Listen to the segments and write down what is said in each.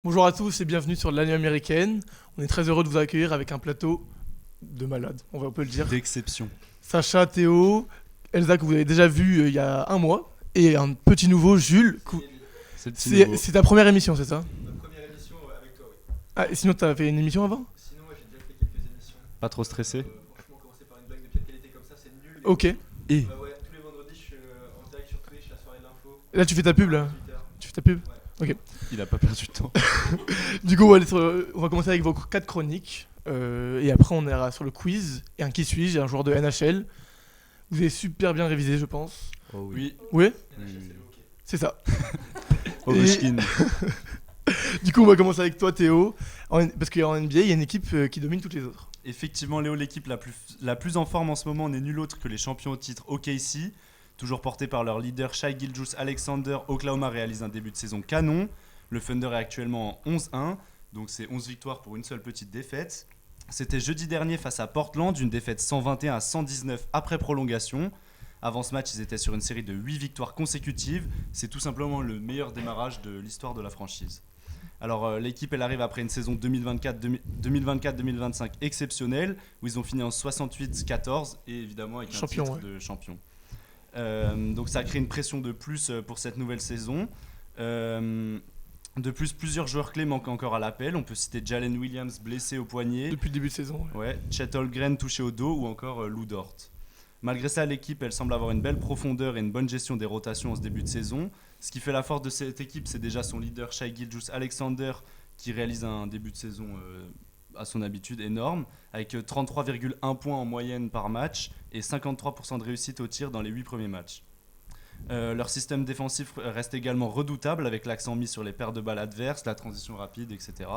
Bonjour à tous et bienvenue sur l'année américaine. On est très heureux de vous accueillir avec un plateau de malades, on peut le dire. D'exception. Sacha, Théo, Elsa que vous avez déjà vu il y a un mois et un petit nouveau, Jules. C'est le petit nouveau. C'est ta première émission, c'est ça? Ma première émission avec toi, oui. Ah, et sinon t'as fait une émission avant? Sinon, moi j'ai déjà fait quelques émissions. Pas trop stressé. Franchement, commencer par une blague de pied de qualité comme ça, c'est nul. Ok. Et Ouais, tous les vendredis, je suis en direct sur Twitch, la soirée de l'info. Là tu fais ta pub là? 18h. Tu fais ta pub? il a pas perdu de temps. Du coup on va commencer avec vos 4 chroniques et après on ira sur le quiz et un qui suis-je et un joueur de NHL. Vous avez super bien révisé je pense. Oh oui. Oui? NHL, c'est Oui. le hockey. C'est ça. Ovechkin. Du coup on va commencer avec toi Théo, parce qu'en NBA il y a une équipe qui domine toutes les autres. Effectivement, Léo, l'équipe la plus en forme en ce moment n'est nulle autre que les champions au titre OKC. Toujours portés par leur leader Shai Gilgeous-Alexander, Oklahoma réalise un début de saison canon. Le Thunder est actuellement en 11-1, donc c'est 11 victoires pour une seule petite défaite. C'était jeudi dernier face à Portland, une défaite 121 à 119 après prolongation. Avant ce match, ils étaient sur une série de 8 victoires consécutives. C'est tout simplement le meilleur démarrage de l'histoire de la franchise. Alors l'équipe elle arrive après une saison 2024-2025 exceptionnelle où ils ont fini en 68-14 et évidemment avec un Champion, titre ouais. de champion. Donc ça crée une pression de plus pour cette nouvelle saison. De plus, plusieurs joueurs clés manquent encore à l'appel. On peut citer Jalen Williams blessé au poignet, Depuis le début de saison. Ouais. ouais, Chet Holmgren touché au dos ou encore Lou Dort. Malgré ça, l'équipe elle semble avoir une belle profondeur et une bonne gestion des rotations en ce début de saison. Ce qui fait la force de cette équipe, c'est déjà son leader Shai Gilgeous-Alexander qui réalise un début de saison à son habitude énorme, avec 33,1 points en moyenne par match et 53% de réussite au tir dans les 8 premiers matchs. Leur système défensif reste également redoutable avec l'accent mis sur les pertes de balles adverses, la transition rapide, etc.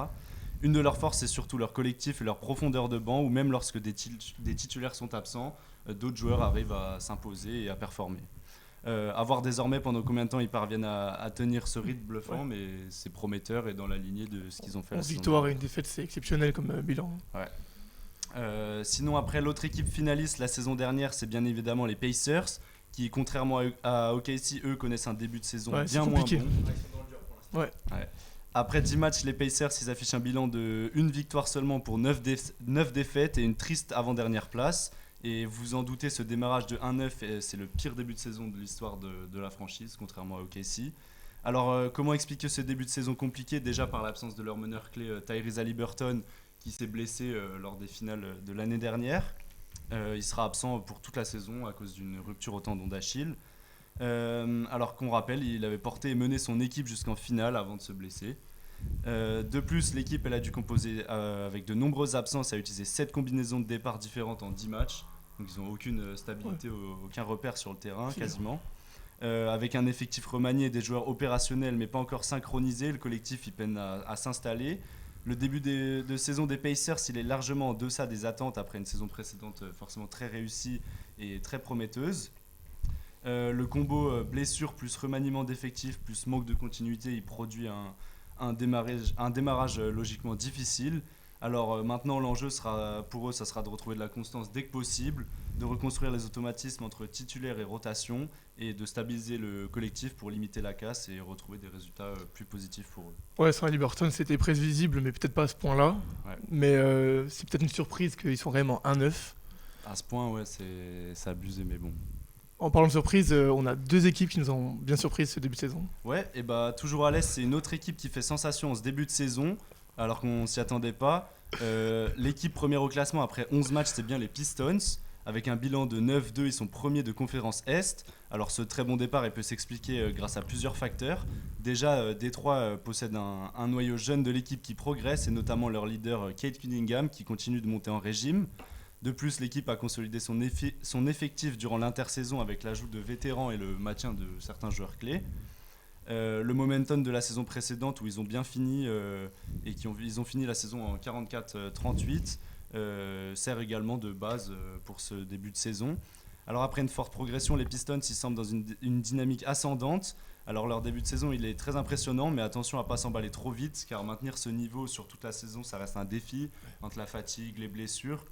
Une de leurs forces, c'est surtout leur collectif et leur profondeur de banc, où même lorsque des titulaires sont absents, d'autres joueurs arrivent à s'imposer et à performer. À voir désormais pendant combien de temps ils parviennent à tenir ce rythme bluffant, mais c'est prometteur et dans la lignée de ce qu'ils ont fait la 11 saison victoires et dernière. une défaite, c'est exceptionnel comme bilan. Sinon, après l'autre équipe finaliste la saison dernière, c'est bien évidemment les Pacers, qui, contrairement à OKC, eux connaissent un début de saison Ouais, c'est bien moins compliqué. bon. Ouais, ils sont dans le dur pour l'instant. Après 10 matchs, les Pacers ils affichent un bilan de 1 victoire seulement pour 9 défaites et une triste avant-dernière place. Et vous en doutez, ce démarrage de 1-9, c'est le pire début de saison de l'histoire de la franchise, contrairement à OKC. Alors, comment expliquer ce début de saison compliqué? Déjà par l'absence de leur meneur clé Tyrese Haliburton, qui s'est blessé lors des finales de l'année dernière. Il sera absent pour toute la saison à cause d'une rupture au tendon d'Achille. Alors qu'on rappelle, il avait porté et mené son équipe jusqu'en finale avant de se blesser. De plus, l'équipe elle a dû composer avec de nombreuses absences et a utilisé 7 combinaisons de départ différentes en 10 matchs. Donc ils n'ont aucune stabilité, aucun repère sur le terrain C'est quasiment. Avec un effectif remanié et des joueurs opérationnels mais pas encore synchronisés, le collectif il peine à s'installer. Le début de saison des Pacers il est largement en deçà des attentes après une saison précédente forcément très réussie et très prometteuse. Le combo blessure plus remaniement d'effectifs plus manque de continuité, il produit un démarrage logiquement difficile. Alors maintenant l'enjeu sera pour eux, ça sera de retrouver de la constance dès que possible, de reconstruire les automatismes entre titulaires et rotation et de stabiliser le collectif pour limiter la casse et retrouver des résultats plus positifs pour eux. Ouais, sans Liberton, c'était prévisible, mais peut-être pas à ce point-là. Ouais. Mais c'est peut-être une surprise qu'ils sont vraiment 1-9. À ce point, ouais, c'est abusé, mais bon. En parlant de surprise, on a 2 équipes qui nous ont bien surpris ce début de saison. Ouais, et bah toujours à l'Est, c'est une autre équipe qui fait sensation en ce début de saison, alors qu'on s'y attendait pas. L'équipe première au classement après 11 matchs, c'est bien les Pistons. Avec un bilan de 9-2, ils sont premiers de conférence Est. Alors ce très bon départ, il peut s'expliquer grâce à plusieurs facteurs. Déjà, Détroit possède un noyau jeune de l'équipe qui progresse, et notamment leur leader Kate Cunningham qui continue de monter en régime. De plus, l'équipe a consolidé son effectif durant l'intersaison avec l'ajout de vétérans et le maintien de certains joueurs clés. Le momentum de la saison précédente où ils ont bien fini et ils ont fini la saison en 44-38 sert également de base pour ce début de saison. Alors après une forte progression, les Pistons ils semblent dans une dynamique ascendante. Alors leur début de saison il est très impressionnant, mais attention à ne pas s'emballer trop vite car maintenir ce niveau sur toute la saison ça reste un défi entre la fatigue, les blessures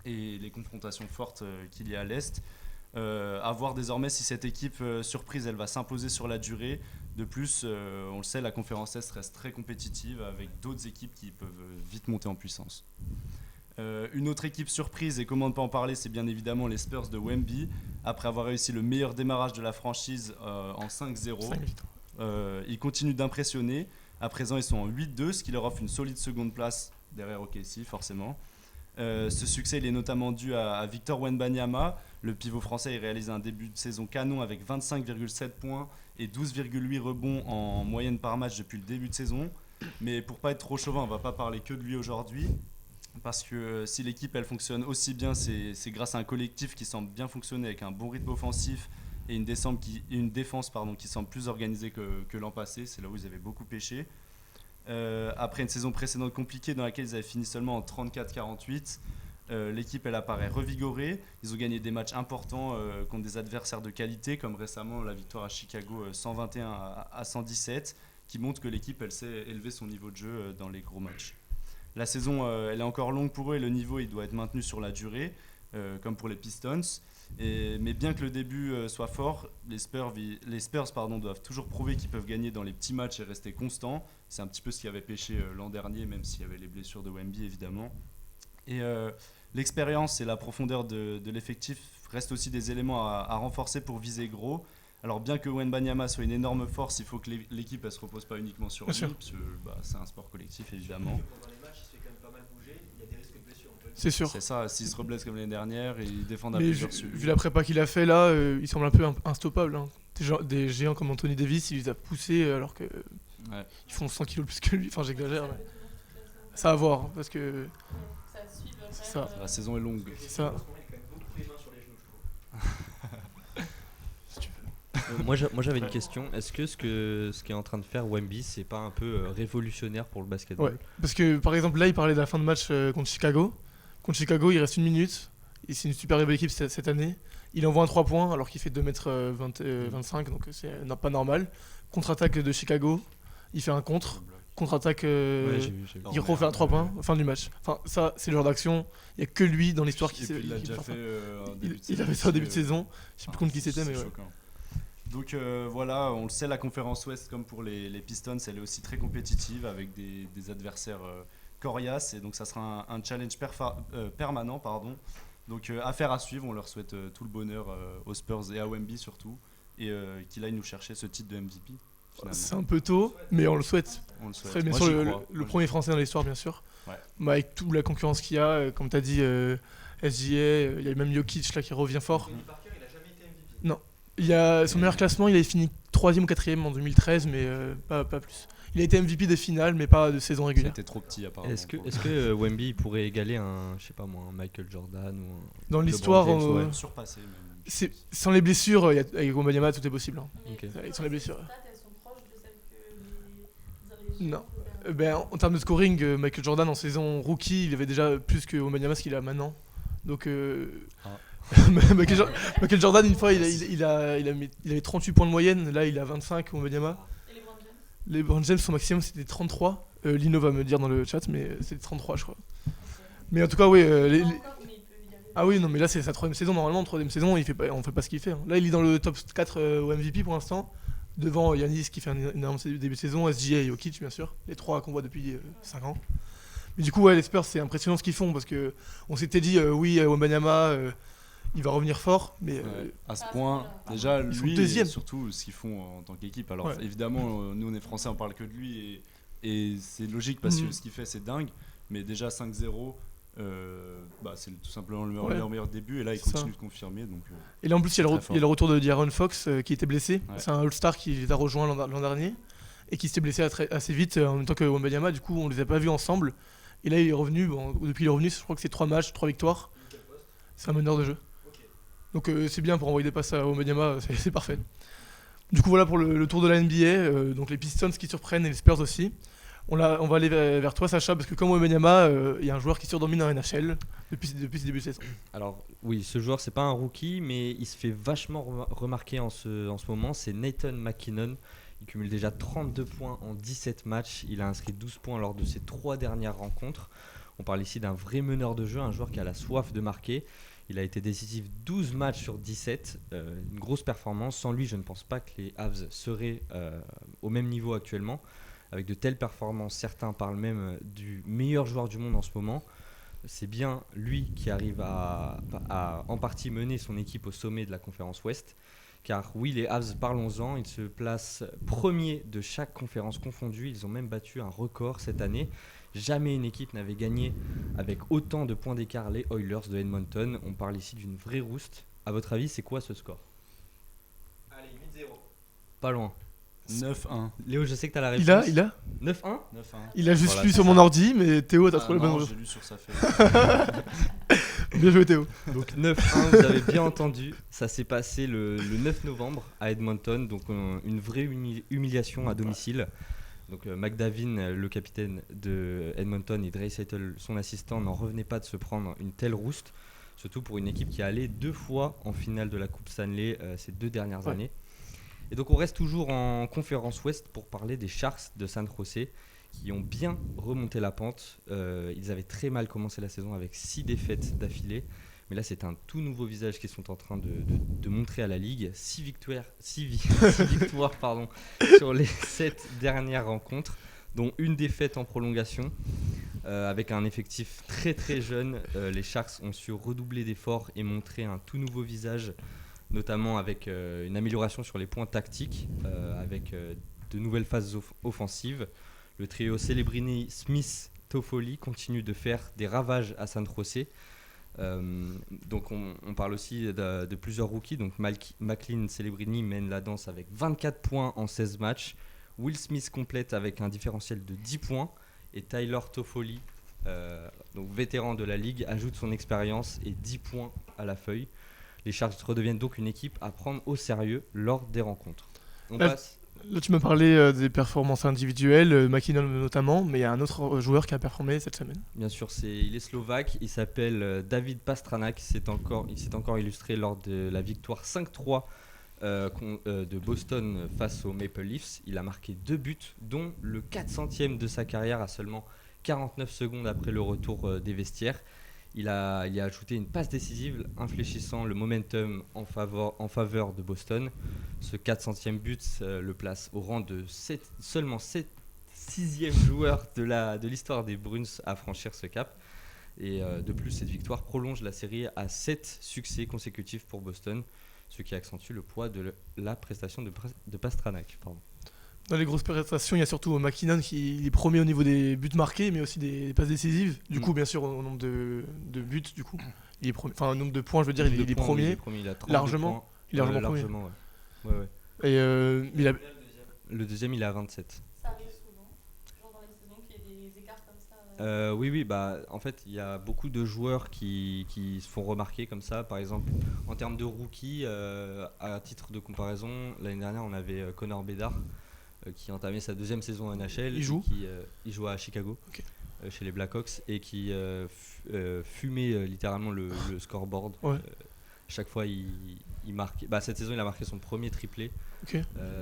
et les confrontations fortes qu'il y a à l'Est. À voir désormais si cette équipe surprise elle va s'imposer sur la durée. De plus, on le sait, la conférence Est reste très compétitive avec d'autres équipes qui peuvent vite monter en puissance. Une autre équipe surprise, et comment ne pas en parler, c'est bien évidemment les Spurs de Wemby. Après avoir réussi le meilleur démarrage de la franchise en 5-0, 5 victoires. ils continuent d'impressionner. À présent, ils sont en 8-2, ce qui leur offre une solide seconde place derrière OKC, forcément. Ce succès il est notamment dû à Victor Wembanyama. Le pivot français il réalise un début de saison canon avec 25,7 points et 12,8 rebonds en moyenne par match depuis le début de saison. Mais pour pas être trop chauvin, on va pas parler que de lui aujourd'hui. Parce que si l'équipe elle fonctionne aussi bien, c'est grâce à un collectif qui semble bien fonctionner avec un bon rythme offensif et une défense qui semble plus organisée que l'an passé. C'est là où ils avaient beaucoup pêché. Après une saison précédente compliquée dans laquelle ils avaient fini seulement en 34-48, l'équipe elle apparaît revigorée. Ils ont gagné des matchs importants contre des adversaires de qualité, comme récemment la victoire à Chicago 121 à 117, qui montre que l'équipe elle sait élever son niveau de jeu dans les gros matchs. La saison elle est encore longue pour eux et le niveau il doit être maintenu sur la durée, comme pour les Pistons. Mais bien que le début soit fort, les Spurs doivent toujours prouver qu'ils peuvent gagner dans les petits matchs et rester constants. C'est un petit peu ce qui avait pêché l'an dernier, même s'il y avait les blessures de Wemby évidemment. Et l'expérience et la profondeur de l'effectif restent aussi des éléments à renforcer pour viser gros. Alors bien que Wembanyama soit une énorme force, il faut que l'équipe ne se repose pas uniquement sur lui, parce que c'est un sport collectif évidemment. Pendant les matchs, il se fait quand même pas mal bouger. Il y a des risques de blessure. C'est sûr. C'est ça, s'il se reblesse comme l'année dernière, ils défendent à Mais plusieurs vu la prépa qu'il a fait là, il semble un peu instoppable. Hein. Des géants comme Anthony Davis, il les a poussés alors qu'ils font 100 kilos plus que lui. Enfin, j'exagère. Mais... Ça à voir, parce que c'est ça. La saison est longue. C'est ça. Il a quand même beaucoup les mains sur les genoux, je trouve. Moi j'avais une question. Est-ce que ce qu'est en train de faire Wemby, c'est pas un peu révolutionnaire pour le basketball? Ouais, parce que par exemple là il parlait de la fin de match contre Chicago. Contre Chicago il reste 1 minute. Et c'est une super belle équipe cette année. Il envoie un 3 points alors qu'il fait 2m25, donc c'est pas normal. Contre-attaque de Chicago, il fait un contre-attaque, Ouais, j'ai vu. il refait un 3 points, fin du match. Enfin ça c'est le genre d'action, il n'y a que lui dans l'histoire qui Et sait. puis il l'a déjà fait en début de saison. Il avait ça au début de aussi, saison, je sais plus contre qui c'était mais c'est ouais. choquant. Donc voilà, on le sait, la conférence Ouest, comme pour les Pistons, elle est aussi très compétitive avec des adversaires coriaces. Et donc ça sera un challenge permanent. Donc affaire à suivre, on leur souhaite tout le bonheur aux Spurs et à Wemby surtout. Et qu'il aille nous chercher ce titre de MVP. Finalement. C'est un peu tôt, mais on le souhaite. On le souhaite. Ce serait bien Moi, sûr j'y le crois. Moi, premier français dans l'histoire bien sûr. Ouais. Mais avec toute la concurrence qu'il y a, comme tu as dit, SGA, il y a même Jokic là qui revient fort. Tony Parker, il a jamais été MVP. Non. Il y a son meilleur classement, il avait fini 3e ou 4e en 2013, mais pas plus. Il a été MVP des finales, mais pas de saison régulière. C'était trop petit apparemment. Est-ce que Wemby pourrait égaler un Michael Jordan ou Dans LeBron l'histoire, James, ouais. Surpassé même. sans les blessures, avec Wembanyama, tout est possible. Hein. Ok. Sans les blessures. Elles sont proches de celles que les Non. En termes de scoring, Michael Jordan en saison rookie, il avait déjà plus que Wembanyama ce qu'il a maintenant. Donc Michael Jordan une fois il avait 38 points de moyenne, là il a 25 Wembanyama. Et les Brand James. Les Brand James son maximum c'était 33. Lino va me dire dans le chat mais c'était 33 je crois. Mais en tout cas oui Pas encore, mais il peut y aller. ah oui non mais là c'est sa 3e saison normalement, 3e saison on fait pas ce qu'il fait. Hein. Là il est dans le top 4 au MVP pour l'instant. Devant Yanis qui fait un énorme début de saison, SGA et Jokic bien sûr, les 3 qu'on voit depuis 5 ans. Mais du coup ouais les Spurs c'est impressionnant ce qu'ils font parce que on s'était dit oui Wembanyama il va revenir fort mais À ce point, déjà Ils sont lui deuxième. et surtout ce qu'ils font en tant qu'équipe. Alors Ouais. évidemment, nous on est français, on parle que de lui et c'est logique parce que Mhm. ce qu'il fait c'est dingue. Mais déjà 5-0, c'est tout simplement Ouais. leur meilleur début et là il C'est continue de confirmer. Donc, et là en plus il y a Très il y a fort. le retour de De'Aaron Fox qui était blessé. Ouais. C'est un All-Star qui les a rejoints l'an dernier et qui s'était blessé assez vite en même temps que Wembanyama. Du coup on les a pas vus ensemble. Et là il est revenu. Depuis il est revenu, je crois que c'est 3 matchs, 3 victoires. C'est un meneur de jeu. Donc c'est bien pour envoyer des passes à Wembanyama, c'est parfait. Du coup voilà pour le tour de la NBA. Donc les Pistons qui surprennent et les Spurs aussi. On va aller vers toi Sacha parce que comme Wembanyama, il y a un joueur qui surdomine en NHL depuis ce début de saison. Alors oui, ce joueur c'est pas un rookie, mais il se fait vachement remarquer en ce moment. C'est Nathan McKinnon. Il cumule déjà 32 points en 17 matchs. Il a inscrit 12 points lors de ses 3 dernières rencontres. On parle ici d'un vrai meneur de jeu, un joueur qui a la soif de marquer. Il a été décisif 12 matchs sur 17, une grosse performance. Sans lui, je ne pense pas que les Avs seraient au même niveau actuellement. Avec de telles performances, certains parlent même du meilleur joueur du monde en ce moment. C'est bien lui qui arrive à en partie mener son équipe au sommet de la conférence Ouest. Car oui, les Avs, parlons-en, ils se placent premiers de chaque conférence confondue. Ils ont même battu un record cette année. Jamais une équipe n'avait gagné avec autant de points d'écart les Oilers de Edmonton. On parle ici d'une vraie rouste. À votre avis, c'est quoi ce score ? Allez, 8-0. Pas loin. 9-1. Léo, je sais que tu as la réponse. Il a 9-1 9-1. Il a juste Voilà, lu c'est sur mon ordi, mais Théo, t'as trouvé le non, bon. j'ai lu sur sa feuille. Bien joué, Théo. Donc 9-1, vous avez bien entendu. Ça s'est passé le 9 novembre à Edmonton. Donc une vraie humiliation à domicile. Donc McDavid, le capitaine de Edmonton, et Draisaitl, son assistant, n'en revenaient pas de se prendre une telle rouste. Surtout pour une équipe qui est allée 2 fois en finale de la Coupe Stanley ces 2 dernières années. Et donc on reste toujours en conférence Ouest pour parler des Sharks de San Jose qui ont bien remonté la pente. Ils avaient très mal commencé la saison avec 6 défaites d'affilée. Mais là, c'est un tout nouveau visage qu'ils sont en train de montrer à la Ligue. 6 victoires, sur les 7 dernières rencontres, dont une défaite en prolongation. Avec un effectif très très jeune, les Sharks ont su redoubler d'efforts et montrer un tout nouveau visage, notamment avec une amélioration sur les points tactiques, avec de nouvelles phases offensives. Le trio Celebrini, Smith, Toffoli continue de faire des ravages à San Jose. Donc on parle aussi de plusieurs rookies. Donc McLean, Celebrini mène la danse avec 24 points en 16 matchs. Will Smith complète avec un différentiel de 10 points. Et Tyler Toffoli, donc vétéran de la Ligue, ajoute son expérience et 10 points à la feuille. Les Sharks redeviennent donc une équipe à prendre au sérieux lors des rencontres. On passe. Là, tu m'as parlé des performances individuelles, McKinnon notamment, mais il y a un autre joueur qui a performé cette semaine. Bien sûr, il est slovaque, il s'appelle David Pastrnak. Il s'est encore illustré lors de la victoire 5-3 de Boston face aux Maple Leafs. Il a marqué 2 buts, dont le 400e de sa carrière à seulement 49 secondes après le retour des vestiaires. Il a ajouté une passe décisive, infléchissant le momentum en faveur de Boston. Ce 400e but le place au rang de seulement 6e joueur de l'histoire des Bruins à franchir ce cap. Et de plus, cette victoire prolonge la série à 7 succès consécutifs pour Boston, ce qui accentue le poids de la prestation de Pastrnak. Dans les grosses prestations, il y a surtout McKinnon qui est premier au niveau des buts marqués, mais aussi des passes décisives. Du coup, bien sûr, au nombre de buts, du coup, il est premier. Enfin, au nombre de points, je veux dire, il est premier. Il a 32 largement. points. Il est largement premier. Ouais. Et Le deuxième, il est à 27. Ça arrive souvent, genre dans les saisons, qu'il y ait des écarts comme ça. Oui, bah, en fait, il y a beaucoup de joueurs qui se font remarquer comme ça. Par exemple, en termes de rookies, à titre de comparaison, l'année dernière, on avait Connor Bedard qui entamait sa 2e saison en NHL. Il joue à Chicago, chez les Blackhawks, et qui fumait littéralement le scoreboard. Ouais. Chaque fois, il marque. Bah, cette saison, il a marqué son premier triplé.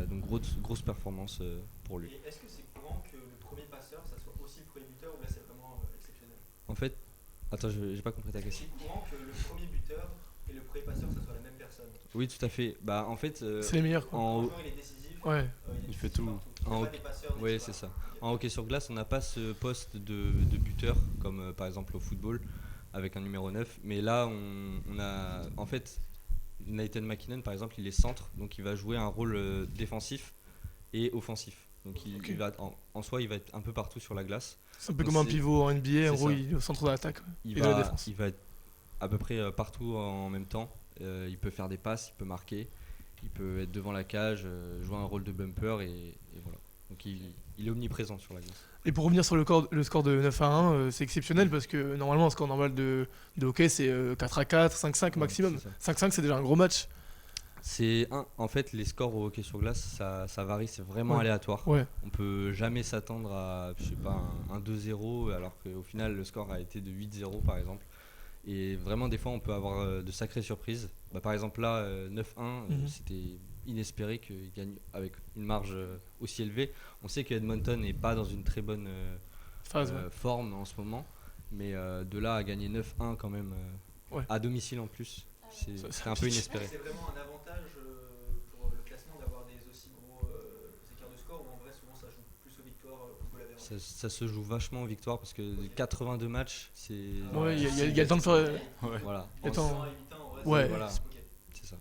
Donc, grosse performance pour lui. Et est-ce que c'est courant que le premier passeur, ça soit aussi le premier buteur, ou là c'est vraiment exceptionnel ? En fait, attends, j'ai pas compris ta question. C'est courant que le premier buteur et le premier passeur, ça soit la même personne. Oui, tout à fait. Bah, en fait, c'est les meilleurs, quoi. Quand le joueur il est décisif, Ouais. Il fait tout. Oui, c'est ça. En hockey sur glace, on n'a pas ce poste de buteur comme par exemple au football avec un numéro 9. Mais là, on a. En fait, Nathan McKinnon, par exemple, il est centre, donc il va jouer un rôle défensif et offensif. Donc il va, en soi, il va être un peu partout sur la glace. C'est un peu comme un pivot en NBA, en gros, ça. il est au centre de l'attaque Il et de la défense. va être à peu près partout en même temps. Il peut faire des passes, il peut marquer. Il peut être devant la cage, jouer un rôle de bumper et voilà. Donc il est omniprésent sur la glace. Et pour revenir sur le score de 9-1, c'est exceptionnel parce que normalement un score normal de hockey c'est 4-4, 5-5 maximum. C'est 5-5 c'est déjà un gros match. En fait, les scores au hockey sur glace, ça varie, c'est vraiment aléatoire. Ouais. On peut jamais s'attendre à, je sais pas, un 2-0 alors qu'au final le score a été de 8-0 par exemple. Et vraiment, des fois, on peut avoir de sacrées surprises. Bah, par exemple, là, 9-1, c'était inespéré qu'il gagne avec une marge aussi élevée. On sait que Edmonton n'est pas dans une très bonne forme en ce moment. Mais de là à gagner 9-1 quand même À domicile en plus. Ça, C'est un peu inespéré. C'est vraiment un avantage pour le classement d'avoir des aussi gros écarts de score ou en vrai souvent ça joue plus aux victoires qu'au goal average. Ça se joue vachement aux victoires parce que 82 matchs, c'est. Ouais, il y a le temps de faire. Voilà. Attends. 8 ans, en vrai, Ouais. c'est- Voilà. ok. C'est ça.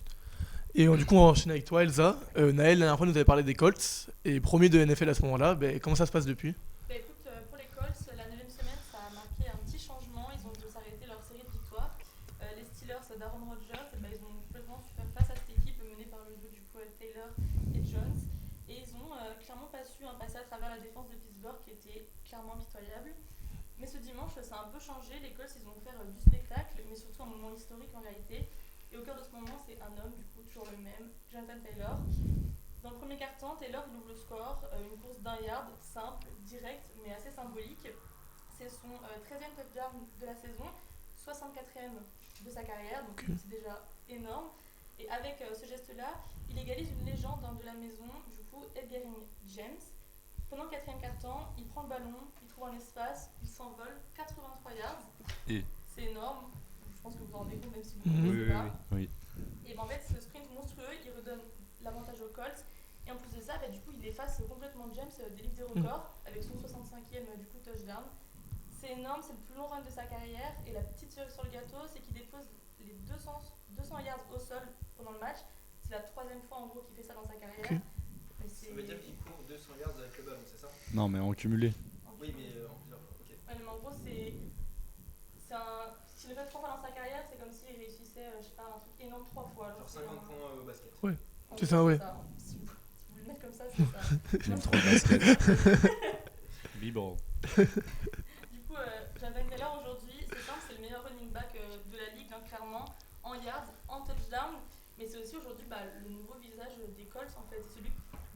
Et du coup, on va enchaîner avec toi, Elsa. Naël, la dernière fois, nous avait parlé des Colts. Et premier de NFL à ce moment-là. Comment ça se passe depuis? Bah écoute, pour les Colts, la 9e semaine, ça a marqué un petit changement. Ils ont dû s'arrêter leur série de victoires. Les Steelers d'Aaron Rodgers, ils ont complètement su faire face à cette équipe menée par le duo du coup Taylor et Jones. Et ils ont clairement pas su passer à travers la défense de Pittsburgh qui était clairement pitoyable. Mais ce dimanche, ça a un peu changé. Les Colts, ils ont offert du spectacle, mais surtout un moment historique en réalité. Et au cœur de ce moment, c'est un homme, du coup, toujours le même, Jonathan Taylor. Dans le premier quart-temps, Taylor il ouvre le score, une course d'1 yard, simple, directe, mais assez symbolique. C'est son 13e touchdown de la saison, 64e de sa carrière, donc c'est déjà énorme. Et avec ce geste-là, il égalise une légende de la maison, du coup, Edgerrin James. Pendant le 4e quart-temps, il prend le ballon, il trouve un espace, il s'envole, 83 yards. Et C'est énorme, je pense que vous vous en rendez compte, même si vous ne Oui, connaissez pas. oui. Et en fait, ce sprint monstrueux, il redonne l'avantage aux Colts. Et en plus de ça, du coup, il efface complètement James des livres des records avec son 65e du coup touchdown. C'est énorme, c'est le plus long run de sa carrière. Et la petite cerise sur le gâteau, c'est qu'il dépose les 200 yards au sol pendant le match. C'est la 3e fois en gros qu'il fait ça dans sa carrière. Ok. Mais Ça veut dire qu'il court 200 yards avec le ballon, c'est ça? Non, mais en cumulé. Oui, mais en plusieurs fois, ok. Ouais, mais en gros, s'il le fait 3 fois dans sa carrière, c'est comme s'il réussissait, je sais pas, un truc énorme 3 fois. Genre 50 points au basket. En C'est gros, ça, ouais. Si vous le mettez comme ça, c'est ça. J'aime trop le basket. Libre. Du coup, Jonathan Taylor aujourd'hui, c'est simple, c'est le meilleur running back de la ligue, clairement, en yards, en touchdown. Mais c'est aussi aujourd'hui le nouveau visage des Colts, en fait. C'est celui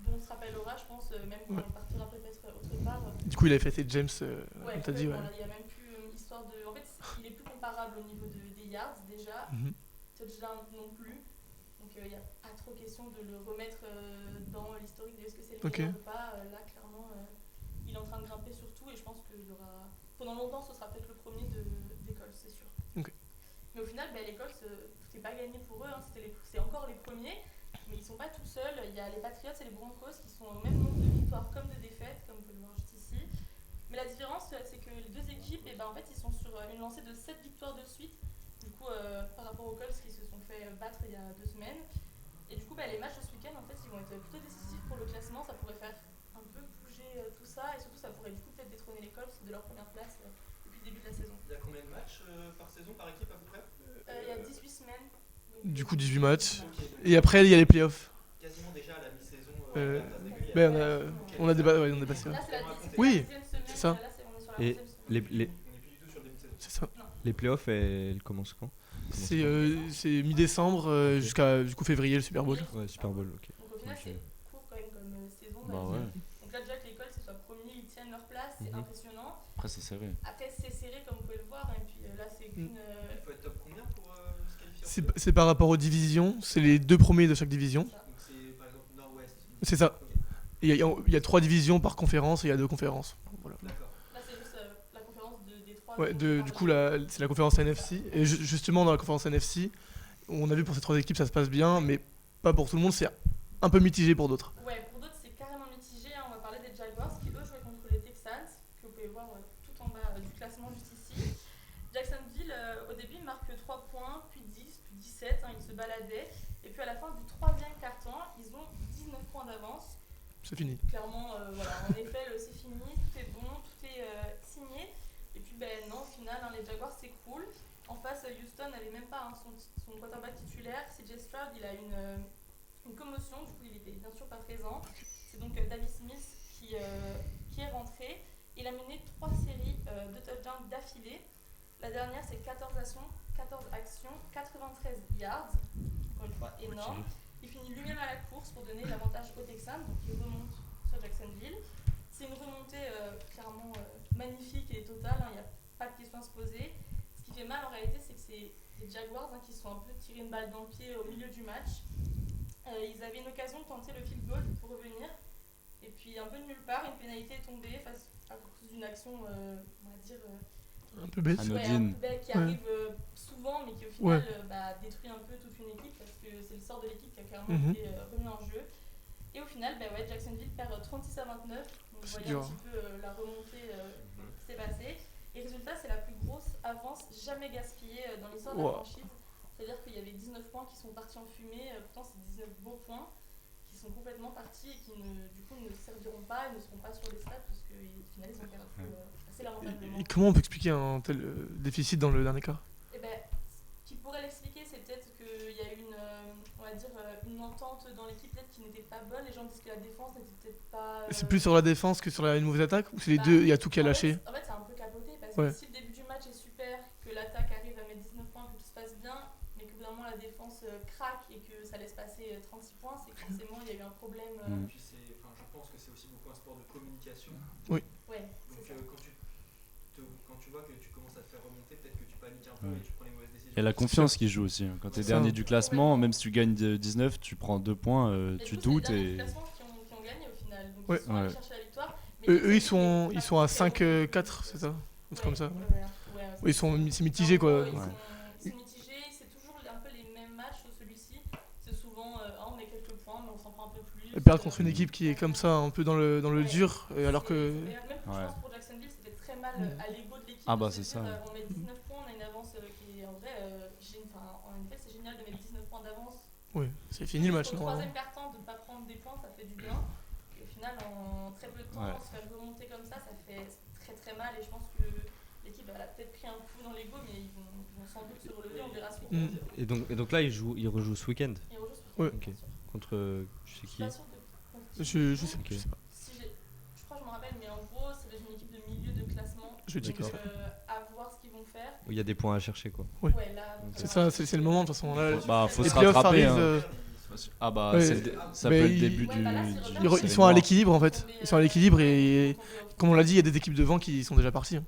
dont on se rappellera, je pense, même quand il partira peut-être autre part. Du coup, il avait fait ses James, Ouais, on t'a dit, ouais. complètement, là, il n'y a même plus histoire de. En fait, il est plus comparable au niveau des yards déjà, Mhm. touchdown non plus. Donc il n'y a pas trop question de le remettre dans l'historique de est-ce que c'est le meilleur ou pas. Là, clairement, il est en train de grimper sur tout et je pense qu'il y aura. Pendant longtemps, ce sera peut-être le premier des Colts, c'est sûr. Ok. Mais au final, les Colts, tout n'est pas gagné pour eux. C'est encore les premiers, mais ils ne sont pas tout seuls. Il y a les Patriots et les Broncos qui sont au même nombre de victoires comme de défaites, comme vous pouvez le voir juste ici. Mais la différence, c'est que les deux équipes, en fait, ils sont sur une lancée de 7 victoires de suite. Du coup, par rapport aux Colts qui se sont fait battre il y a 2 semaines. Et du coup, les matchs de ce week-end, en fait, ils vont être plutôt décisifs pour le classement. Ça pourrait faire un peu bouger tout ça. Et surtout, ça pourrait du coup peut-être détrôner les Colts de leur première place depuis le début de la saison. Il y a combien de matchs par saison, par équipe à peu près? Il y a 18 semaines. Du coup, 18 matchs. Ok, donc Et après, il y a les playoffs. quasiment déjà à la mi-saison. Euh, à la phase régulière. On a débattu, on a dépassé. Là, c'est la Oui, 10e semaine. c'est ça. Là, on est sur la Et 11e semaine. les On n'est plus du tout sur le début de saison. C'est ça. Les playoffs, elles commencent quand? C'est mi-décembre jusqu'à du coup février, le Super Bowl. Ouais, Super Bowl, ok. Donc au final, Ok. c'est court quand même comme saison. on va Bah dire. ouais. Donc là, déjà que les Colts soient premiers, ils tiennent leur place, c'est Mhm. impressionnant. Après, c'est serré. Après, c'est serré comme vous pouvez le voir. Et puis là, c'est qu'une. Il faut être top combien pour se qualifier? C'est par rapport aux divisions, c'est les 2 premiers de chaque division. ça. Donc c'est par exemple Nord-Ouest. C'est ça. Ok, Et il y a 3 divisions par conférence et il y a 2 conférences. Voilà. d'accord. Là, c'est juste la conférence des trois. Ouais, dont on du parle. coup, c'est la conférence NFC. Et justement, dans la conférence NFC, on a vu pour ces 3 équipes, ça se passe bien, mais pas pour tout le monde, c'est un peu mitigé pour d'autres. Ouais, pour d'autres, c'est carrément mitigé. On va parler des Jaguars qui, eux, jouaient contre les Texans, que vous pouvez voir tout en bas du classement juste ici. Jacksonville, au début, il marque 3 points, puis 10, puis 17. Ils se baladaient. Et puis à la fin du 3e quart-temps, ils ont 19 points d'avance. C'est fini. Clairement, voilà, en effet, c'est fini, tout est bon, tout est signé. Et puis, non, au final, les Jaguars, c'est cool. En face, Houston n'avait même pas son quarterback titulaire. CJ Stroud, il a une commotion, du coup, il était bien sûr pas présent. C'est donc David Smith qui est rentré. Il a mené 3 séries de touchdowns d'affilée. La dernière, c'est 14 actions, 93 yards. Encore une fois, énorme. Il finit lui-même à la course pour donner l'avantage aux Texans, donc il remonte sur Jacksonville. C'est une remontée clairement magnifique et totale, il n'y a pas de question à se poser. Ce qui fait mal en réalité, c'est que c'est les Jaguars qui se sont un peu tirés une balle dans le pied au milieu du match. Ils avaient une occasion de tenter le field goal pour revenir. Et puis un peu de nulle part, une pénalité est tombée à cause d'une action, on va dire, Un peu bête. Anodine. Qui arrive souvent, mais qui au final détruit un peu toute une équipe parce que c'est le sort de l'équipe qui a clairement été remis en jeu. Et au final, Jacksonville perd 36-29. Donc vous C'est voyez dur. un petit peu la remontée qui s'est passée. Et résultat, c'est la plus grosse avance jamais gaspillée dans l'histoire de la franchise. C'est-à-dire qu'il y avait 19 points qui sont partis en fumée. Pourtant, c'est 19 beaux points qui sont complètement partis et qui du coup ne serviront pas et ne seront pas sur les stats parce qu'au final, ils ont perdu assez lamentablement. Et comment on peut expliquer un tel déficit dans le dernier quart? Eh ben, ce qui pourrait l'expliquer, c'est peut-être qu'il y a eu une entente dans l'équipe peut-être qui n'était pas bonne. Les gens disent que la défense n'était peut-être pas. C'est plus sur la défense que sur une mauvaise attaque? Ou c'est les deux, il y a tout qui a lâché? En fait, c'est un peu capoté parce Ouais. que si le début du match est super, que l'attaque arrive à mettre 19 points, que tout se passe bien, mais que vraiment la défense craque et que ça laisse passer 36 points, c'est que forcément il y a eu un problème. Et puis je pense que c'est aussi beaucoup un sport de communication. Ouais, Donc c'est ça. quand tu vois que tu commences à te faire remonter, peut-être que tu paniques un peu et tu prends les mauvaises décisions. Il y a la confiance qui joue aussi. Quand tu es dernier du classement, même si tu gagnes 19, tu prends 2 points, tu doutes. C'est les Et... derniers classements qui ont gagné au final. Donc Ouais. ils sont allés chercher la victoire. Mais Eux, ils Jacksonville sont à est pas très 5-4, c'est ça? Un truc comme ça. Ouais, Oui, c'est mitigé quoi. C'est mitigé, c'est toujours un peu les mêmes matchs sur celui-ci. C'est souvent, on met quelques points, mais on s'en prend un peu plus. Et perdre contre une équipe qui est comme ça, un peu dans le dur, alors que. Même je pense pour Jacksonville, c'était très mal à l'ego de l'équipe. Ah bah, de se c'est dire, ça. On met 19 points, on a une avance qui est en vrai, en effet, c'est génial de mettre 19 points d'avance. Oui, c'est fini le match. Au Normalement. troisième quart-temps, de ne pas prendre des points, ça fait du bien. Et au final, en très peu de temps, se faire remonter comme ça fait très très mal. Et je pense que l'équipe a peut-être pris un coup dans l'ego, mais ils vont sans doute se relever, on verra ce week-end. Et donc là, ils rejouent ce week-end Ils rejouent ce Ouais. week-end, Ok. bien sûr. Contre je sais Je suis qui. pas sûre de. Je sais, Ok. je sais pas. Je crois que je me rappelle, mais en gros, c'est une équipe de milieu de classement. Je vais checker Donc, ça. à voir ce qu'ils vont faire. Il y a des points à chercher quoi. Ouais. Là, C'est ça, c'est le moment de toute façon. Là, Bah, faut les se playoffs rattraper. arrivent. Ah bah, Ouais. ça Mais peut être le ils- début Ouais, du. bah là, du- c'est du- reparti. Ils c'est sont à mort. l'équilibre en fait. Ils sont à l'équilibre et comme on l'a dit, il y a des équipes devant qui sont déjà parties. Là,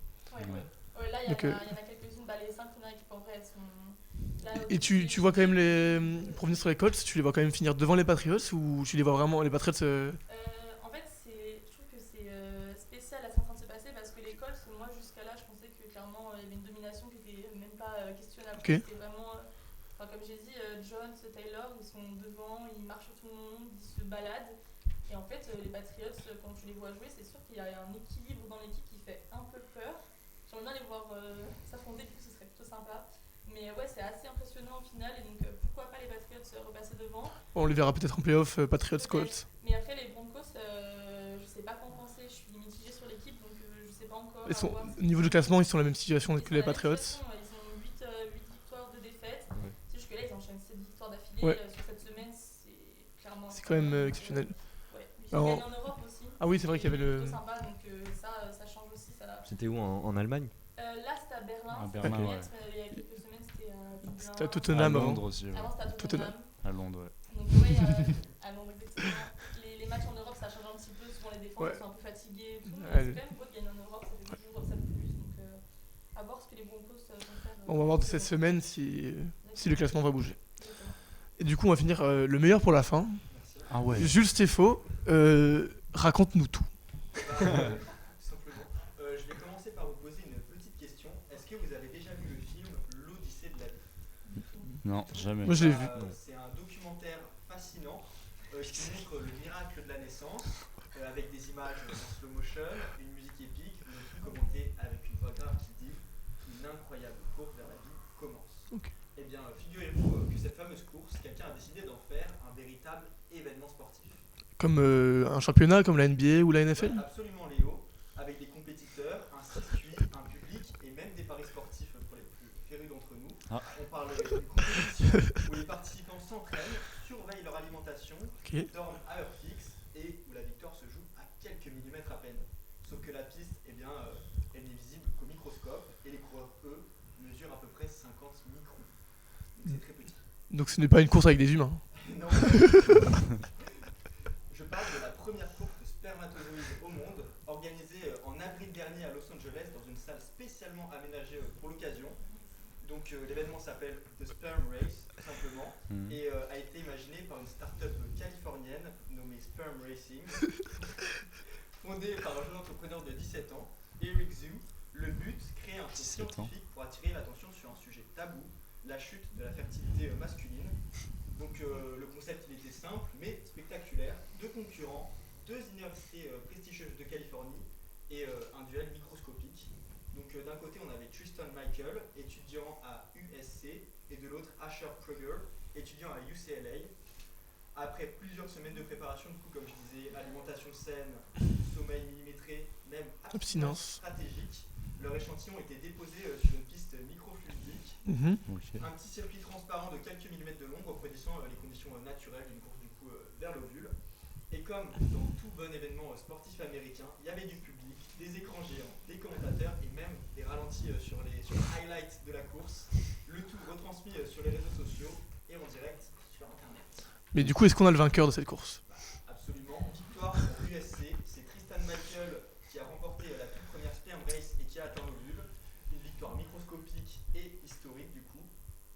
il y, Donc, en a quelques-unes. Les 5 premières équipes en vrai, elles sont. Là, Et tu vois quand même pour revenir sur les Colts, tu les vois quand même finir devant les Patriots ou tu les vois vraiment les Patriots En fait, je trouve que c'est spécial à ce qui est en train de se passer parce que les Colts, moi jusqu'à là, je pensais que clairement il y avait une domination qui était même pas questionnable. Ok. C'était vraiment, comme j'ai dit, Jones, Taylor, ils sont devant, ils marchent sur tout le monde, ils se baladent. Et en fait, les Patriots, quand tu les vois jouer, c'est sûr qu'il y a un équilibre dans l'équipe qui fait un peu peur. J'aimerais bien les voir s'affronter, du coup, ce serait plutôt sympa. Mais ouais, c'est assez impressionnant au final, et donc pourquoi pas les Patriots repasser devant. On les verra peut-être en playoff, Patriots Colts. Mais après, les Broncos, je sais pas quoi en penser, je suis mitigée sur l'équipe, donc je sais pas encore. Ils sont, à voir. au niveau du classement, ils sont dans la même situation Ils que sont les à la même Patriots. situation, ils ont 8 victoires, 2 défaites. Ouais. C'est juste que là, ils enchaînent 7 victoires d'affilée Ouais. sur cette semaine, c'est clairement. C'est quand même exceptionnel. Ouais. Ils Alors- gagnent en Europe aussi. Ah oui, c'est vrai qu'il y avait le. C'est plutôt sympa, donc ça change aussi. C'était où en Allemagne? Là, c'était à Berlin. À c'était Berlin, à ouais. Metz, mais il y a quelques semaines, c'était à Dublin. C'était à À Tottenham avant. Londres aussi. Ouais. Avant, c'était à Tottenham. Tottenham. À Londres, ouais. Donc, ouais, à Londres, exactement. Les matchs en Europe, ça change un petit peu. Souvent, les défenses Ouais. elles sont un peu fatiguées. Et tout, mais Ouais. c'est quand même beau de gagner en Europe, ça fait toujours ça de plus. Donc, à voir ce que les Broncos vont faire. On va voir cette semaine si le classement va bouger. Exactement. Et du coup, on va finir le meilleur pour la fin. Ah ouais. Jules Stéphos, raconte-nous tout. Simplement. Je vais commencer par vous poser une petite question. Est-ce que vous avez déjà vu le film L'Odyssée de la vie? Non, jamais. Moi, je l'ai vu. C'est un documentaire fascinant qui montre le miracle de la naissance avec des images en slow motion, une musique épique, le tout commenté avec une voix grave qui dit une incroyable course vers la vie commence. Ok. Eh bien, figurez-vous que cette fameuse course, quelqu'un a décidé d'en faire un véritable événement sportif. Comme un championnat, comme la NBA ou la NFL. Ouais, absolument Léo, avec des compétiteurs, un circuit, un public et même des paris sportifs pour les plus férus d'entre nous. Ah. On parle d'une compétition où les participants s'entraînent, surveillent leur alimentation, Ok. dorment à heure fixe et où la victoire se joue à quelques millimètres à peine. Sauf que la piste, eh bien, elle n'est visible qu'au microscope et les coureurs, eux, mesurent à peu près 50 microns. Donc c'est très petit. Donc ce n'est pas une course avec des humains. Non. Je parle de la première course de spermatozoïdes au monde, organisée en avril dernier à Los Angeles dans une salle spécialement aménagée pour l'occasion. Donc l'événement s'appelle The Sperm Race, tout simplement, et a été imaginé par une start-up californienne nommée Sperm Racing, fondée par un jeune entrepreneur de 17 ans, Eric Zhu. Le but, créer un scientifique pour attirer l'attention sur un sujet tabou, la chute de la fertilité masculine. Donc le concept il était simple mais spectaculaire. Deux concurrents, deux universités prestigieuses de Californie et un duel microscopique. Donc d'un côté on avait Tristan Michael, étudiant à USC, et de l'autre Asher Prager, étudiant à UCLA. Après plusieurs semaines de préparation, du coup comme je disais, alimentation saine, sommeil millimétré, même abstinence stratégique, leur échantillon était déposé sur une piste microfluidique. Un petit circuit transparent de quelques millimètres de long reproduisant les conditions naturelles d'une course du coup vers l'ovule. Et comme dans tout bon événement sportif américain, il y avait du public, des écrans géants, des commentateurs et même des ralentis sur les highlights de la course. Le tout retransmis sur les réseaux sociaux et en direct sur internet. Mais du coup, est-ce qu'on a le vainqueur de cette course? Absolument. Victoire pour USC. C'est Tristan Michael qui a remporté la toute première sperm race et qui a atteint l'ovule. Une victoire microscopique et historique du coup.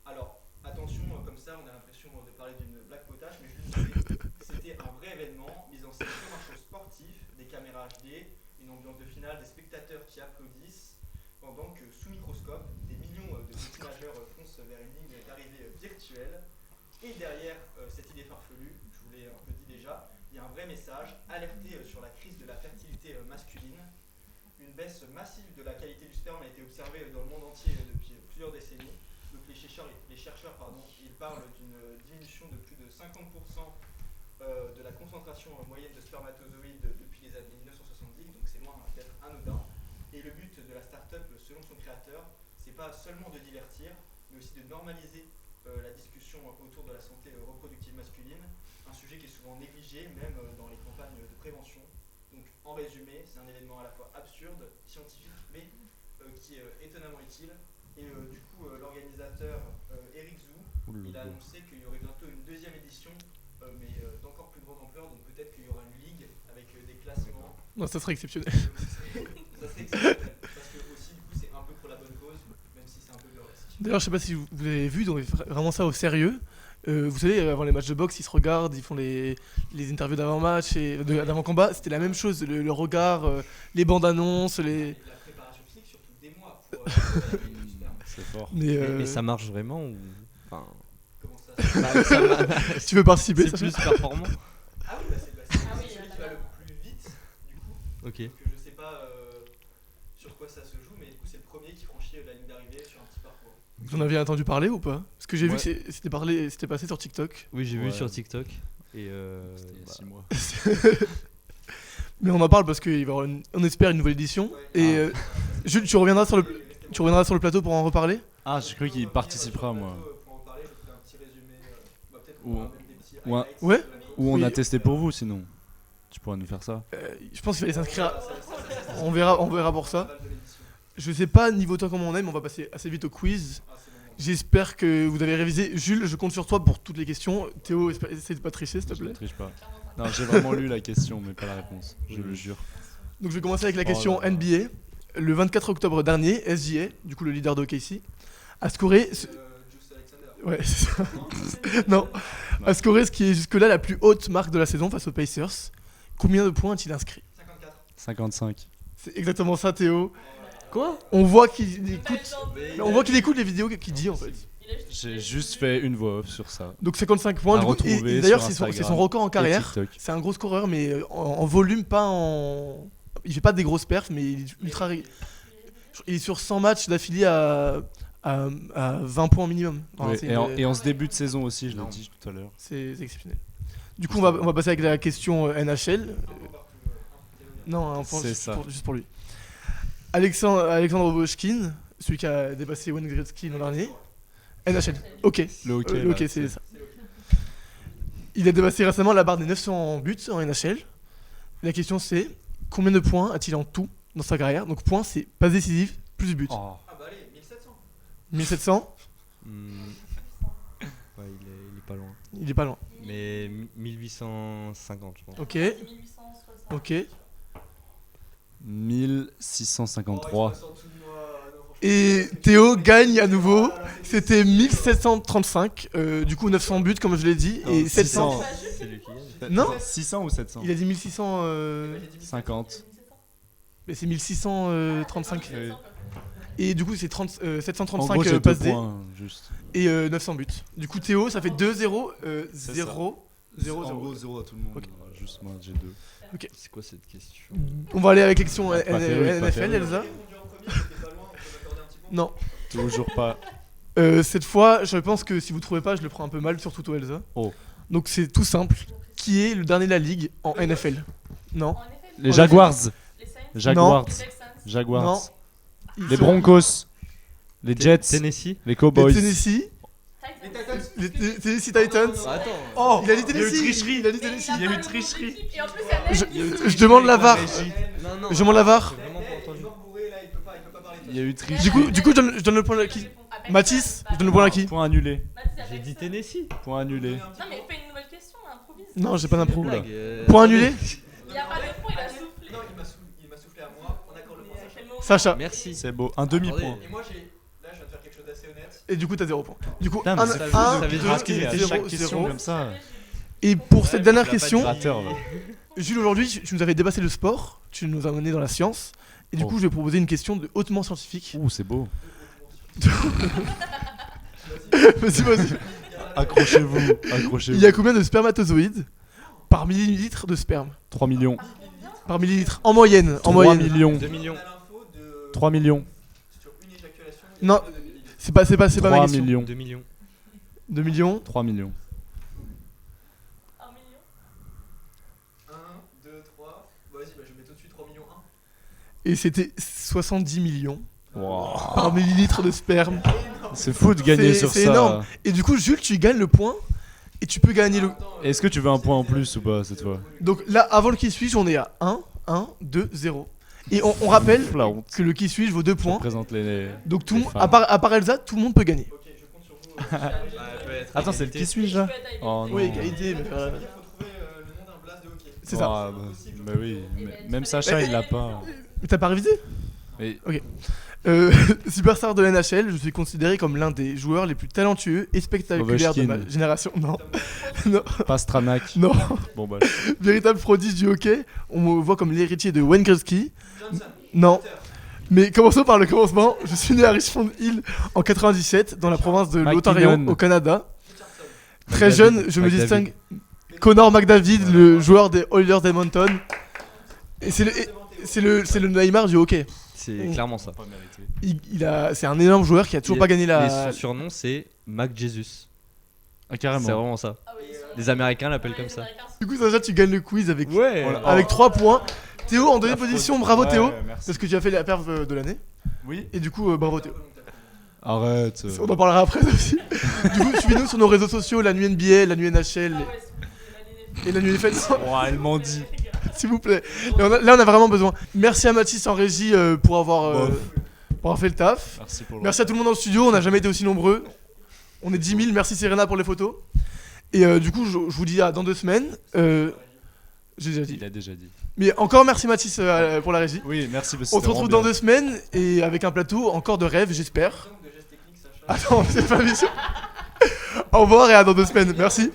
Alors, attention, comme ça, on a l'impression de parler d'une blague potache, mais je le disais, c'était un vrai événement, mis en scène comme un show sportif, des caméras HD, une ambiance de finale, des spectateurs qui applaudissent, pendant que sous microscope, des millions de petits nageurs foncent vers une ligne d'arrivée virtuelle. Et derrière cette idée farfelue, je vous l'ai un peu dit déjà, il y a un vrai message, alerter sur la crise de la fertilité masculine. Une baisse massive de la qualité du sperme a été observée dans le monde entier depuis plusieurs décennies. Donc les chercheurs ils parlent d'une diminution de plus de 50% de la concentration moyenne de spermatozoïdes depuis les années 1970, donc c'est loin d'être anodin. Et le but de la start-up, selon son créateur, c'est pas seulement de divertir, mais aussi de normaliser la discussion autour de la santé reproductive masculine, un sujet qui est souvent négligé, même dans les campagnes de prévention. Donc en résumé, c'est un événement à la fois absurde, scientifique, mais qui est étonnamment utile. Et du coup, l'organisateur Eric Zou, il a annoncé qu'il y aurait bientôt une deuxième édition, mais d'encore plus grande ampleur, donc peut-être qu'il y aura une ligue avec des classements. Non, ça serait exceptionnel. Ça serait exceptionnel, parce que aussi, du coup, c'est un peu pour la bonne cause, même si c'est un peu burlesque. D'ailleurs, je sais pas si vous avez vu, donc vraiment ça au sérieux. Vous savez, avant les matchs de boxe, ils se regardent, ils font les interviews d'avant-match et d'avant-combat. C'était la même chose, le regard, les bandes annonces, les. La préparation physique, surtout des mois pour C'est fort. Mais ça marche vraiment ou... Enfin, comment ça Tu veux participer? c'est Ça plus performant. Ah oui, c'est Ah oui, celui qui va le plus vite, du coup. Ok. Donc je sais pas sur quoi ça se joue, mais du coup c'est le premier qui franchit la ligne d'arrivée sur un petit parcours. Vous en aviez entendu parler ou pas? Parce que j'ai vu Ouais. que c'était passé sur TikTok. Oui, j'ai vu Ouais. sur TikTok. Et C'était il y a 6 mois. Mais on en parle parce qu'il va y avoir on espère une nouvelle édition. Ouais. Et Jules, tu reviendras sur le plateau pour en reparler? Ah, j'ai cru qu'il participera, moi. Pour en parler, je fais un petit résumé. Peut-être Ou- qu'on aura même des petits ou un- highlights Ouais. de la course. Ou on Oui. a testé pour vous, sinon. Tu pourras nous faire ça. Je pense qu'il fallait s'inscrire. Ça, On verra pour ça. balle de l'édition. Je sais pas niveau temps comment on est, mais on va passer assez vite au quiz. Ah, c'est bon. J'espère que vous avez révisé. Jules, je compte sur toi pour toutes les questions. Théo, essaie de pas tricher, s'il te Je ne plaît. triche pas. Non, j'ai vraiment lu la question, mais pas la réponse. Je le jure. Donc je vais commencer avec la Oh question là là. NBA. Le 24 octobre dernier, SGA, du coup le leader de OKC, a scoré. Juice Alexander. Ouais, c'est ça. Non, a scoré ce qui est jusque-là la plus haute marque de la saison face aux Pacers. Combien de points a-t-il inscrit? 54. 55. C'est exactement ça, Théo. Quoi? On voit qu'il écoute les vidéos qu'il dit en fait. J'ai juste fait une voix off sur ça. Donc 55 points. À Du coup, retrouver et d'ailleurs, sur c'est son Instagram record en Et carrière. TikTok. C'est un gros scoreur, mais en volume, pas en. Il fait pas des grosses perfs, mais il est ultra. Il est sur 100 matchs d'affilée à 20 points minimum. Enfin, Ouais, c'est et en ce début de saison aussi, je l'ai dit tout à l'heure. c'est exceptionnel. Du coup, on va passer avec la question NHL. Non, un point C'est juste ça. juste pour lui. Alexandre Ovechkin, celui qui a dépassé Wayne Gretzky l'an dernier. NHL. Ok. Le hockey. Ok, là, c'est ça. Il a dépassé récemment la barre des 900 buts en NHL. La question c'est combien de points a-t-il en tout dans sa carrière? Donc points c'est passe décisive plus buts. Oh. Ah bah allez, 1700. 1700, Ouais, il est pas loin. il est pas loin. Mais 1850, je pense. Ok, 1860. ok. 1653. Et Théo gagne à nouveau. C'était 1735. Du coup 900 buts comme je l'ai dit. Non, Et 700. 600. C'est lui qui gagne. Non. 600 ou 700 Il a dit 1600. 50. Mais c'est 1635. Et du coup, c'est 735 En gros, j'ai 2 passes D points, juste. et 900 buts. Du coup, Théo, ça fait 2-0, C'est 0, 0, En 0. gros, 0 à tout le monde. Ok. Juste moi, j'ai 2. C'est quoi cette question? On va aller avec question Pas terrible, pas NFL, terrible. Elsa. répondu en premier, c'était pas loin, on peut m'accorder un petit point. Non. Toujours pas. Cette fois, je pense que si vous trouvez pas, je le prends un peu mal, surtout toi, Elsa. Oh. Donc c'est tout simple. Qui est le dernier de la ligue en NFL? Non. En effet, Les Jaguars. les Saints, Jaguars. les Texans, Jaguars. Non. Ils Les sont- Broncos. Les Jets. Tennessee. Les Cowboys. Les Tennessee. Les Titans. Titans. Les Tennessee Titans. Attends. Oh, il a dit il y a eu Tennessee. tricherie. Il a dit Mais Tennessee. Il y a eu pas le nom de tricherie. l'équipe, et en plus, il y a Ned. Je demande la VAR. Non, non. Je demande la VAR. J'ai vraiment pas entendu. Bourré, là, il peut pas parler. Il y a eu triche. Du coup, je donne le point à qui? Mathis, je donne le point à qui? Point annulé. J'ai dit Tennessee. Point annulé. Non, mais fais une nouvelle question, improvise. Non, j'ai pas d'impro. Blague, Point annulé. Il n'y a pas de point, il a soufflé. Non, il m'a soufflé à moi. On accorde le point. Quel moment. Sacha. Merci. C'est beau. Un demi-point. Attendez. Et moi, là, je viens de faire quelque chose d'assez honnête. Et du coup, t'as 0 points. Du coup, Putain, 1, mais ça veut 2, dire Parce qu'il y a 0, chaque question 0. comme ça. Et pour cette dernière tu l'as pas question, Gratteur, va. Jules, aujourd'hui, tu nous avais dépassé le sport, tu nous as mené dans la science. Et du Oh. coup, je vais proposer une question de hautement scientifique. Ouh, c'est beau. Vas-y. Accrochez-vous. Il Accrochez-vous. y a combien de spermatozoïdes par millilitre de sperme? 3 millions. Par millilitre. En moyenne. En 3 moyenne. millions. 2 millions. On a l'info de 3 millions. sur une éjaculation. Non. C'est pas ma 3 question. millions. 2 millions. 2 millions. 3 millions. 1 million. 1, 2, 3. Vas-y, je mets tout de suite 3 millions 1. Et c'était 70 millions Wow. par millilitre de sperme. C'est fou de gagner sur C'est ça. énorme. Et du coup, Jules, tu gagnes le point. Et tu peux gagner le. Est-ce que tu veux un point en plus ou pas cette fois? Donc là, avant le qui suis-je, on est à 1, 2, 0. Et on rappelle La honte. que le qui suis-je vaut 2 Je points. représente les. Donc tout, les à femmes. part Elsa, tout le monde peut gagner. Ok, je compte sur vous. Attends, c'est le qui suis-je Je là? peux être avec Oh les- non. Oui, égalité, mais Il faut trouver le nom d'un blast de hockey. c'est ça. Ah, bah oui, même Sacha il l'a pas. Mais t'as pas révisé? Mais Superstar de NHL, je suis considéré comme l'un des joueurs les plus talentueux et spectaculaires de ma Ovechkin. génération. Non, non, Pastranac. non. Bon bah. Véritable prodige du hockey, on me voit comme l'héritier de Wayne Gretzky. Johnson. Non. Mais commençons par le commencement. Je suis né à Richmond Hill en 97, dans la province de l'Ontario, McKinnon. au Canada. Très McDavid. jeune, je me McDavid. distingue. Connor McDavid, le joueur des Oilers d'Edmonton. Et c'est le Neymar du hockey. C'est clairement ça. Pas mérité. C'est un énorme joueur qui a toujours Et- pas gagné Et la. son surnom c'est Mac Jesus. Ah C'est carrément. vraiment ça. Ah oui, Les Américains l'appellent comme ça. Du coup, Sacha, tu gagnes le quiz avec, Ouais. avec 3 points. Théo en deuxième position, bravo Ouais, Théo. merci. Parce que tu as fait la perf de l'année. Oui. Et du coup, bravo Théo. Arrête. On en parlera après ça aussi. Du coup, suivez-nous sur nos réseaux sociaux, la nuit NBA, la nuit NHL Ah ouais, c'est bon, j'ai et la nuit NFL, Oh, elle m'en dit. s'il vous plaît. Et là, on a vraiment besoin. Merci à Mathis en régie pour avoir fait le taf. Merci pour le. Merci à tout le monde dans le studio, on n'a jamais été aussi nombreux. On est 10 000, merci Serena pour les photos. Et du coup, je vous dis à dans 2 semaines. J'ai déjà dit. Il a déjà dit. Mais encore merci Mathis pour la régie. Oui, merci. On se retrouve dans 2 semaines et avec un plateau encore de rêve, j'espère. Donc de gestes techniques, Sacha. Attends, c'est pas mission. Au revoir et à dans 2 semaines. Merci.